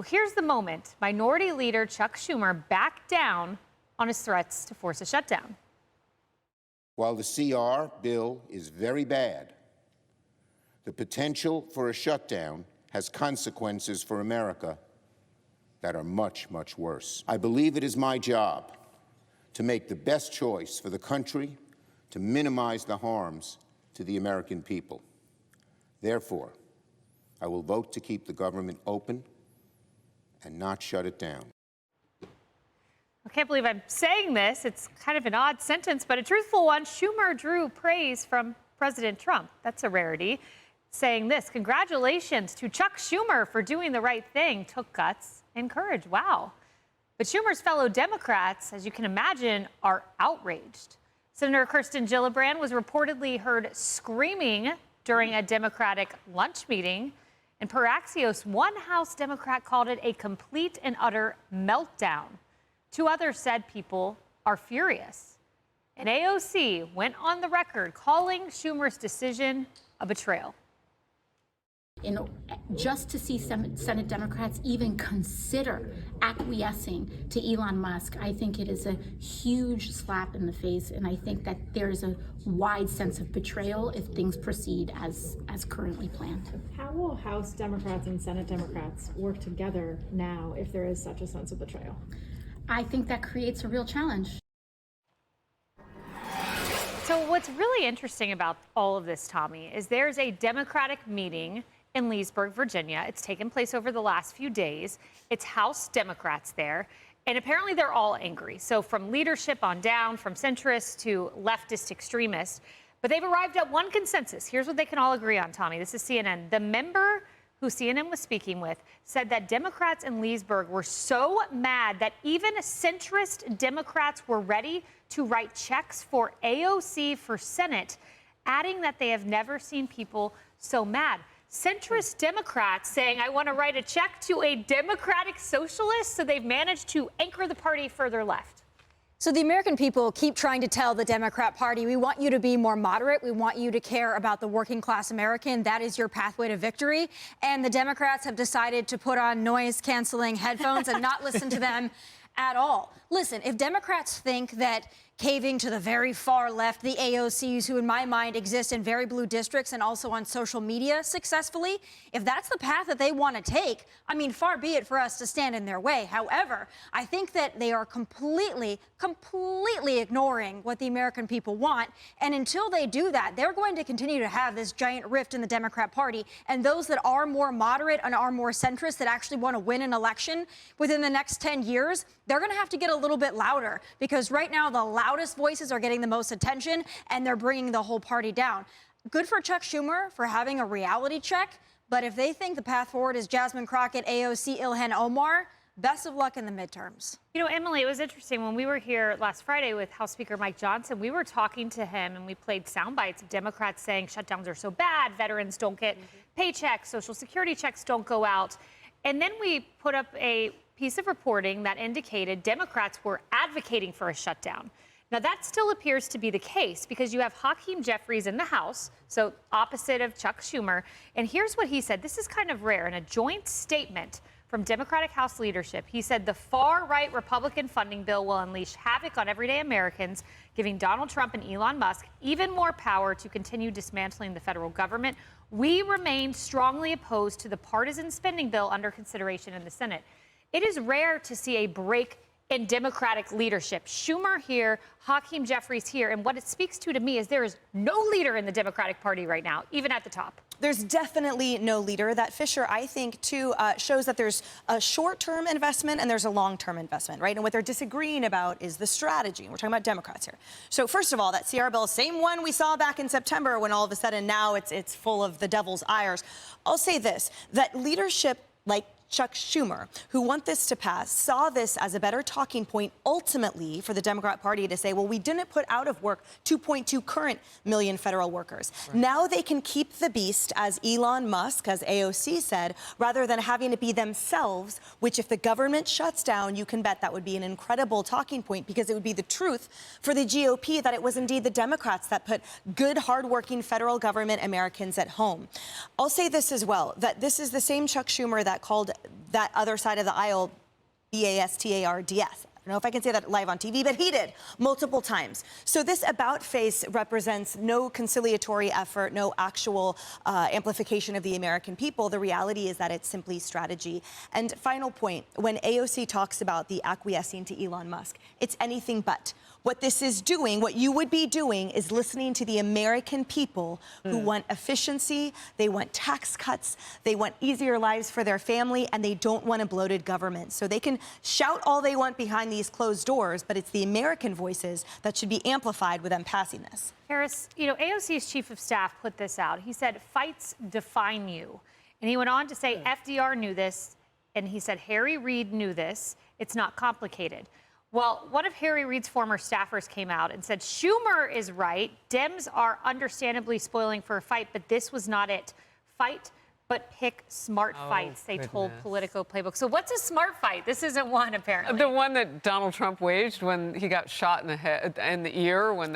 Well, here's the moment. Minority Leader Chuck Schumer backed down on his threats to force a shutdown. While the CR bill is very bad, the potential for a shutdown has consequences for America that are much, much worse. I believe it is my job to make the best choice for the country to minimize the harms to the American people. Therefore, I will vote to keep the government open and not shut it down. I can't believe I'm saying this. It's kind of an odd sentence, but a truthful one. Schumer drew praise from President Trump. That's a rarity. Saying this, congratulations to Chuck Schumer for doing the right thing. Took guts and courage. Wow. But Schumer's fellow Democrats, as you can imagine, are outraged. Senator Kirsten Gillibrand was reportedly heard screaming during a Democratic lunch meeting. And per Axios, one House Democrat called it a complete and utter meltdown. Two others said people are furious. And AOC went on the record calling Schumer's decision a betrayal. Just to see Senate Democrats even consider acquiescing to Elon Musk, I think it is a huge slap in the face, and I think that there is a wide sense of betrayal if things proceed as currently planned. How will House Democrats and Senate Democrats work together now if there is such a sense of betrayal? I think that creates a real challenge. So what's really interesting about all of this, Tommy, is there's a Democratic meeting in Leesburg, Virginia. It's taken place over the last few days. It's House Democrats there, and apparently they're all angry. So from leadership on down, from centrists to leftist extremists, but they've arrived at one consensus. Here's what they can all agree on, Tommy. This is CNN. The member who CNN was speaking with said that Democrats in Leesburg were so mad that even centrist Democrats were ready to write checks for AOC for Senate, adding that they have never seen people so mad. Centrist Democrats saying, I want to write a check to a Democratic socialist, so they've managed to anchor the party further left. So the American people keep trying to tell the Democrat Party, we want you to be more moderate. We want you to care about the working class American. That is your pathway to victory. And the Democrats have decided to put on noise canceling headphones and not listen to them at all. Listen, if Democrats think that caving to the very far left, the AOCs, who in my mind exist in very blue districts and also on social media successfully, if that's the path that they want to take, I mean, far be it for us to stand in their way. However, I think that they are completely ignoring what the American people want. And until they do that, they're going to continue to have this giant rift in the Democrat Party. And those that are more moderate and are more centrist, that actually want to win an election within the next 10 years, they're going to have to get a little bit louder, because right now the loudest voices are getting the most attention and they're bringing the whole party down. Good for Chuck Schumer for having a reality check, but if they think the path forward is Jasmine Crockett, AOC, Ilhan Omar, best of luck in the midterms. You know, Emily, it was interesting when we were here last Friday with House Speaker Mike Johnson. We were talking to him and we played sound bites of Democrats saying shutdowns are so bad, veterans don't get paychecks, Social Security checks don't go out. And then we put up a piece of reporting that indicated Democrats were advocating for a shutdown. Now, that still appears to be the case because you have Hakeem Jeffries in the House, so opposite of Chuck Schumer. And here's what he said. This is kind of rare. In a joint statement from Democratic House leadership, he said the far-right Republican funding bill will unleash havoc on everyday Americans, giving Donald Trump and Elon Musk even more power to continue dismantling the federal government. We remain strongly opposed to the partisan spending bill under consideration in the Senate. It is rare to see a break in Democratic leadership. Schumer here, Hakeem Jeffries here. And what it speaks to me is there is no leader in the Democratic Party right now, even at the top. There's definitely no leader. That Fisher, I think, too, shows that there's a short-term investment and there's a long-term investment, right? And what they're disagreeing about is the strategy. We're talking about Democrats here. So first of all, that CR bill, same one we saw back in September when all of a sudden now it's full of the devil's ires. I'll say this, that leadership like Chuck Schumer, who want this to pass, saw this as a better talking point ultimately for the Democrat Party to say, well, we didn't put out of work 2.2 current million federal workers. Right. Now they can keep the beast, as Elon Musk, as AOC said, rather than having it be themselves, which if the government shuts down, you can bet that would be an incredible talking point, because it would be the truth for the GOP that it was indeed the Democrats that put good, hardworking federal government Americans at home. I'll say this as well, that this is the same Chuck Schumer that called that other side of the aisle, BASTARDS. I don't know if I can say that live on TV, but he did multiple times. So this about face represents no conciliatory effort, no actual amplification of the American people. The reality is that it's simply strategy. And final point, when AOC talks about the acquiescing to Elon Musk, it's anything but. What this is doing, what you would be doing, is listening to the American people who want efficiency, they want tax cuts, they want easier lives for their family, and they don't want a bloated government. So they can shout all they want behind these closed doors, but it's the American voices that should be amplified with them passing this. Harris, you know, AOC's chief of staff put this out. He said, fights define you. And he went on to say, FDR knew this, and he said, Harry Reid knew this. It's not complicated. Well, one of Harry Reid's former staffers came out and said, Schumer is right. Dems are understandably spoiling for a fight, but this was not it. Fight, but pick smart fights, they told Politico Playbook. So what's a smart fight? This isn't one, apparently. The one that Donald Trump waged when he got shot in the head, in the ear, when in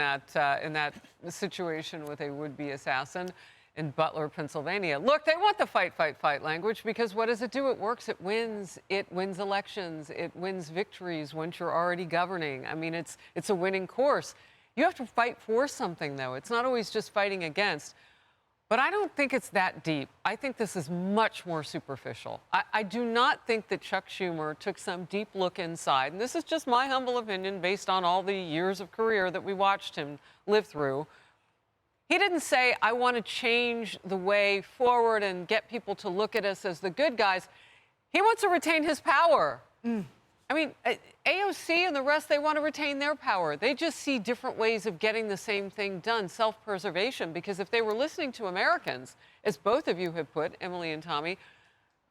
that situation with a would-be assassin in Butler, Pennsylvania. Look, they want the fight, fight, fight language because what does it do? It works. It wins. It wins elections. It wins victories once you're already governing. I mean, it's a winning course. You have to fight for something, though. It's not always just fighting against. But I don't think it's that deep. I think this is much more superficial. I do not think that Chuck Schumer took some deep look inside, and this is just my humble opinion based on all the years of career that we watched him live through. He didn't say, I want to change the way forward and get people to look at us as the good guys. He wants to retain his power. I mean, AOC and the rest, they want to retain their power. They just see different ways of getting the same thing done, self-preservation, because if they were listening to Americans, as both of you have put, Emily and Tommy,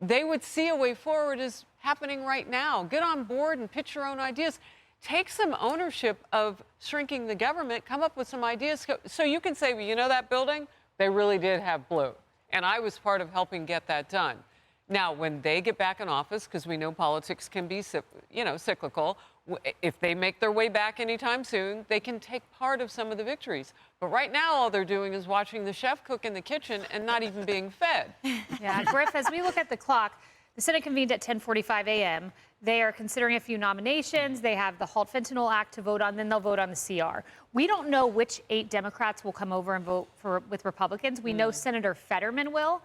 they would see a way forward as happening right now. Get on board and pitch your own ideas. Take some ownership of shrinking the government, come up with some ideas so you can say, well, you know that building? They really did have bloat. And I was part of helping get that done. Now, when they get back in office, because we know politics can be, cyclical, if they make their way back anytime soon, they can take part of some of the victories. But right now, all they're doing is watching the chef cook in the kitchen and not even being fed. Yeah, Griff, as we look at the clock, the Senate convened at 10:45 a.m. They are considering a few nominations. They have the Halt Fentanyl Act to vote on, then they'll vote on the CR. We don't know which 8 Democrats will come over and vote with Republicans. We know Senator Fetterman will.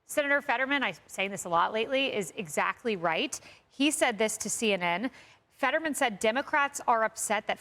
Senator Fetterman, I'm saying this a lot lately, is exactly right. He said this to CNN. Fetterman said Democrats are upset that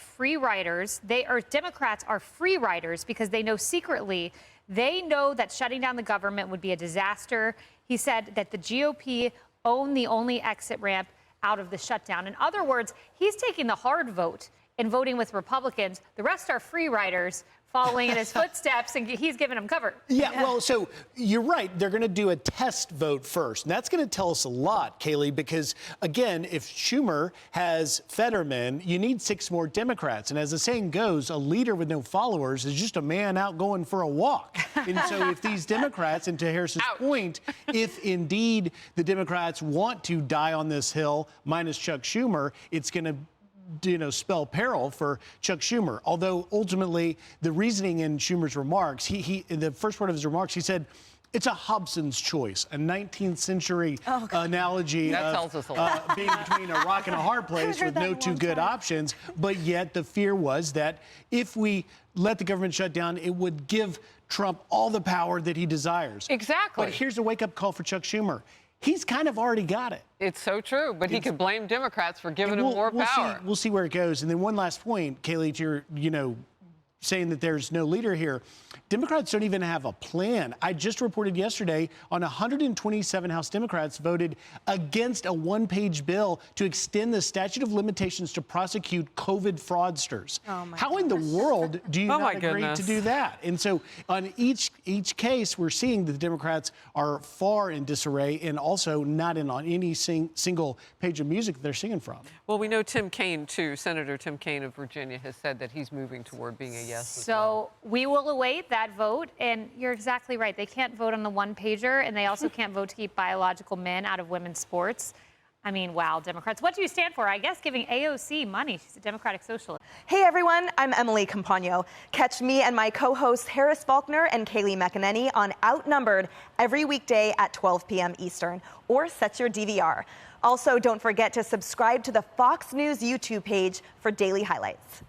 Democrats are free riders because they know secretly they know that shutting down the government would be a disaster. He said that the GOP own the only exit ramp out of the shutdown. In other words, he's taking the hard vote and voting with Republicans. The rest are free riders following in his footsteps, and he's giving them cover. Yeah, well, so you're right. They're going to do a test vote first. And that's going to tell us a lot, Kayleigh, because, again, if Schumer has Fetterman, you need 6 more Democrats. And as the saying goes, a leader with no followers is just a man out going for a walk. And so if these Democrats, and to Harris's point, if indeed the Democrats want to die on this hill, minus Chuck Schumer, it's going to spell peril for Chuck Schumer. Although ultimately the reasoning in Schumer's remarks, he in the first part of his remarks, he said, it's a Hobson's choice, a 19th century analogy that of tells us a lot. Being between a rock and a hard place with no 2 good options. But yet the fear was that if we let the government shut down, it would give Trump all the power that he desires. Exactly. But here's a wake-up call for Chuck Schumer. He's kind of already got it. It's so true, but he could blame Democrats for giving him more power. We'll see where it goes. And then one last point, Kayleigh, to your, saying that there's no leader here. Democrats don't even have a plan. I just reported yesterday on 127 House Democrats voted against a 1-page bill to extend the statute of limitations to prosecute COVID fraudsters. How in the world do you not agree to do that? And so on each case, we're seeing that the Democrats are far in disarray and also not in on any single page of music that they're singing from. Well, we know Tim Kaine, too. Senator Tim Kaine of Virginia has said that he's moving toward being a yes. So we will await that vote, and you're exactly right. They can't vote on the 1-pager, and they also can't vote to keep biological men out of women's sports. I mean, wow, Democrats. What do you stand for? I guess giving AOC money. She's a Democratic socialist. Hey everyone, I'm Emily Campagno. Catch me and my co-hosts Harris Faulkner and Kayleigh McEnany on Outnumbered every weekday at 12 p.m. Eastern, or set your DVR. Also, don't forget to subscribe to the Fox News YouTube page for daily highlights.